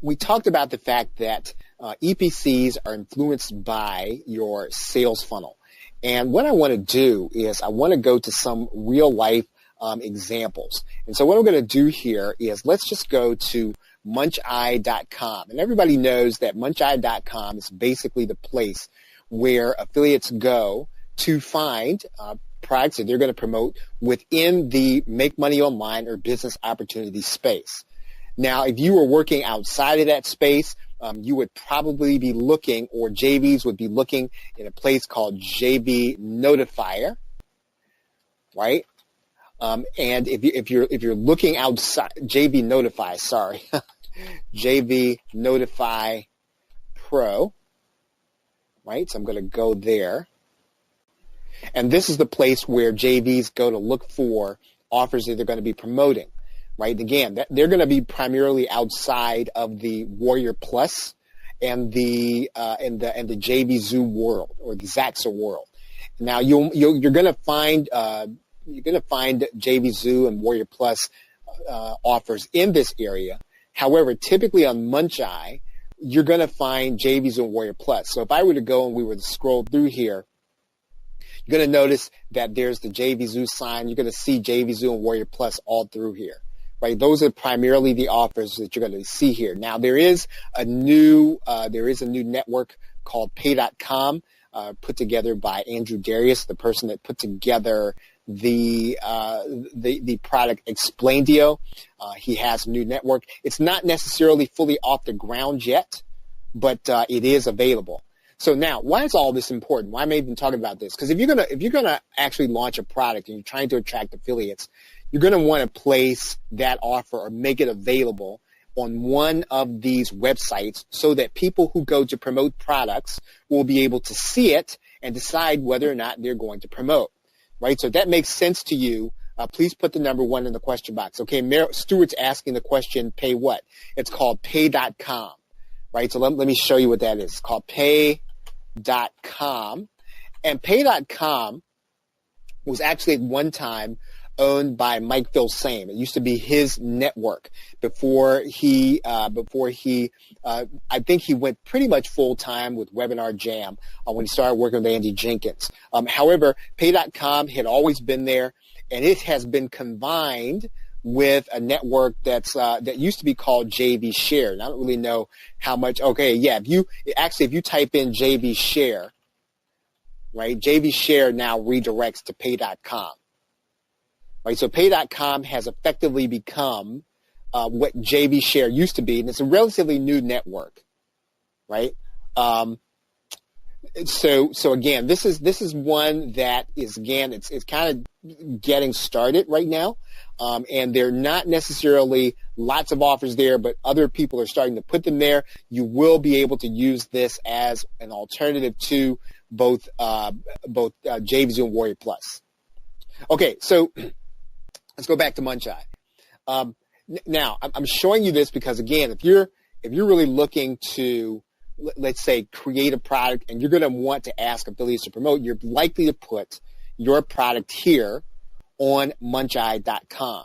we talked about the fact that EPCs are influenced by your sales funnel. And what I want to do is I want to go to some real life examples. And so what I'm going to do here is let's just go to muncheye.com. And everybody knows that muncheye.com is basically the place where affiliates go to find products that they're going to promote within the make money online or business opportunity space. Now, if you were working outside of that space, you would probably be looking, or JVs would be looking in a place called JV Notifier, right? And if you're looking outside JV Notify, sorry, JV Notify Pro, right? So I'm going to go there. And this is the place where JVs go to look for offers that they're going to be promoting, right? Again, they're going to be primarily outside of the Warrior Plus and the JV Zoo world, or the Zaxa world. Now you're going to find JV Zoo and Warrior Plus offers in this area. However, typically on Muncheye, you're going to find JV Zoo and Warrior Plus. So if I were to go and we were to scroll through here, you're going to notice that there's the JV Zoo sign. You're going to see JV Zoo and Warrior Plus all through here, right? Those are primarily the offers that you're going to see here. Now, there is a new network called Pay.com, put together by Andrew Darius, the person that put together the product Explaindio. He has a new network. It's not necessarily fully off the ground yet, but it is available. So now, why is all this important? Why am I even talking about this? Because if you're gonna actually launch a product and you're trying to attract affiliates, you're gonna want to place that offer or make it available on one of these websites so that people who go to promote products will be able to see it and decide whether or not they're going to promote. Right? So if that makes sense to you, please put the number 1 in the question box. Okay, Stuart's asking the question, pay what? It's called Pay.com. Right? So let me show you what that is. It's called Pay.com. And Pay.com was actually at one time owned by Mike Filsame. It used to be his network before he I think he went pretty much full time with Webinar Jam when he started working with Andy Jenkins. However, Pay.com had always been there, and it has been combined with a network that used to be called JV Share. And I don't really know how much. Okay, yeah. If you type in JV Share, right? JV Share now redirects to Pay.com. Right, so Pay.com has effectively become what JV Share used to be, and it's a relatively new network, right? So again, this is one that is, again, it's kind of getting started right now, and they're not necessarily lots of offers there, but other people are starting to put them there. You will be able to use this as an alternative to both JV and Warrior Plus. Okay, so let's go back to Muncheye. Now, I'm showing you this because, again, if you're really looking to, let's say, create a product and you're going to want to ask affiliates to promote, you're likely to put your product here on muncheye.com.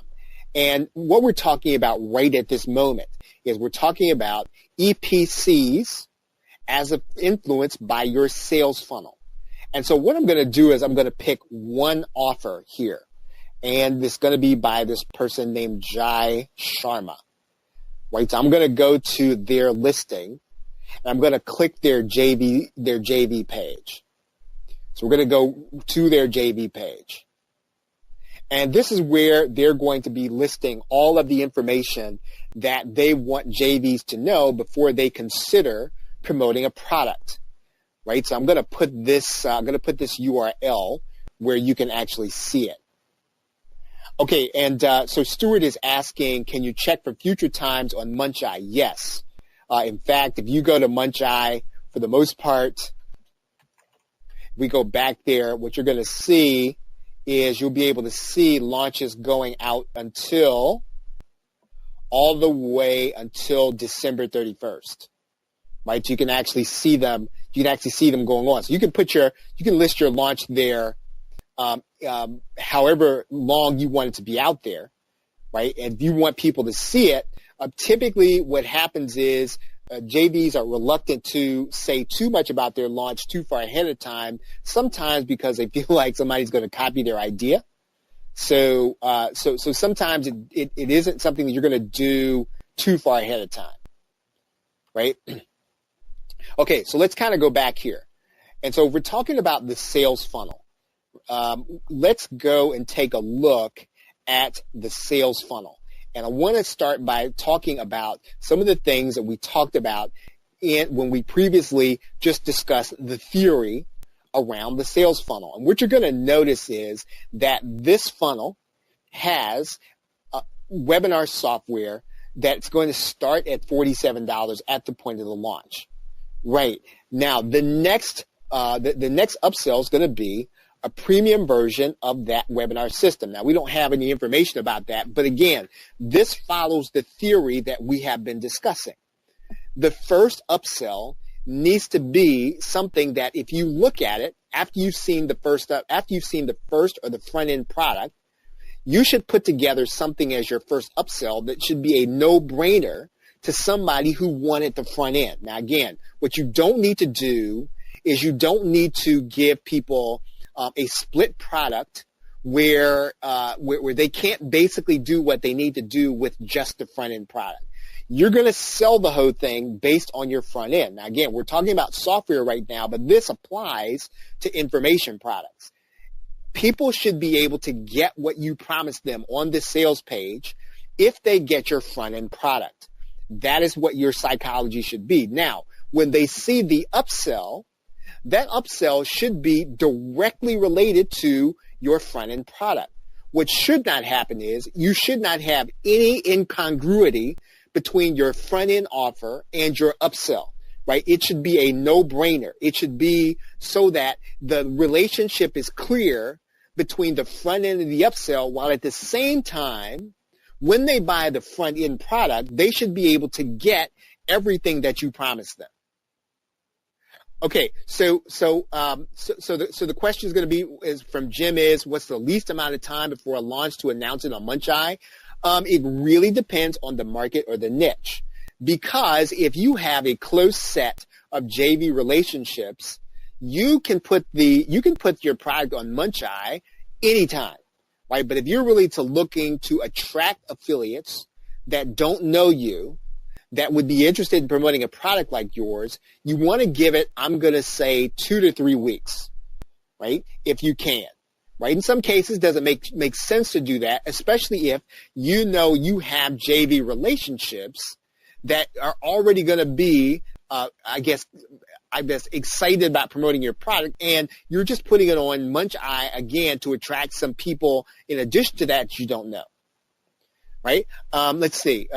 And what we're talking about right at this moment is we're talking about EPCs as influenced by your sales funnel. And so what I'm going to do is I'm going to pick one offer here. And it's going to be by this person named Jai Sharma. Right? So I'm going to go to their listing, and I'm going to click their JV page. So we're going to go to their JV page. And this is where they're going to be listing all of the information that they want JVs to know before they consider promoting a product. Right? So I'm going to put this URL where you can actually see it. Okay, and so Stuart is asking, can you check for future times on Muncheye? Yes. In fact, if you go to Muncheye, for the most part, we go back there, what you're going to see is you'll be able to see launches going out all the way until December 31st. Right? You can actually see them. You can actually see them going on. So you can list your launch there however long you want it to be out there, right? And if you want people to see it, Typically what happens is JVs are reluctant to say too much about their launch too far ahead of time, sometimes because they feel like somebody's going to copy their idea. So sometimes it isn't something that you're going to do too far ahead of time, right? Okay, so let's kind of go back here. And so if we're talking about the sales funnel, let's go and take a look at the sales funnel. And I want to start by talking about some of the things that we talked about when we previously just discussed the theory around the sales funnel. And what you're going to notice is that this funnel has webinar software that's going to start at $47 at the point of the launch. Right. Now, the next upsell is going to be a premium version of that webinar system. Now, we don't have any information about that, but again, this follows the theory that we have been discussing. The first upsell needs to be something that if you look at it after you've seen the first or the front end product, you should put together something as your first upsell that should be a no-brainer to somebody who wanted the front end. Now, again, what you don't need to do is you don't need to give people a split product where they can't basically do what they need to do with just the front end product. You're going to sell the whole thing based on your front end. Now, again, we're talking about software right now, but this applies to information products. People should be able to get what you promised them on the sales page if they get your front end product. That is what your psychology should be. Now, when they see the upsell, that upsell should be directly related to your front end product. What should not happen is you should not have any incongruity between your front end offer and your upsell, right? It should be a no-brainer. It should be so that the relationship is clear between the front end and the upsell, while at the same time, when they buy the front end product, they should be able to get everything that you promised them. Okay, so the question is going to be from Jim is, what's the least amount of time before a launch to announce it on Muncheye? It really depends on the market or the niche, because if you have a close set of JV relationships, you can put your product on Muncheye anytime, right? But if you're really looking to attract affiliates that don't know you, that would be interested in promoting a product like yours, you want to give it, I'm going to say, 2 to 3 weeks, right? If you can, right? In some cases, does it make sense to do that, especially if you know you have JV relationships that are already going to be, I guess, excited about promoting your product, and you're just putting it on Muncheye again to attract some people in addition to that you don't know, right? Let's see.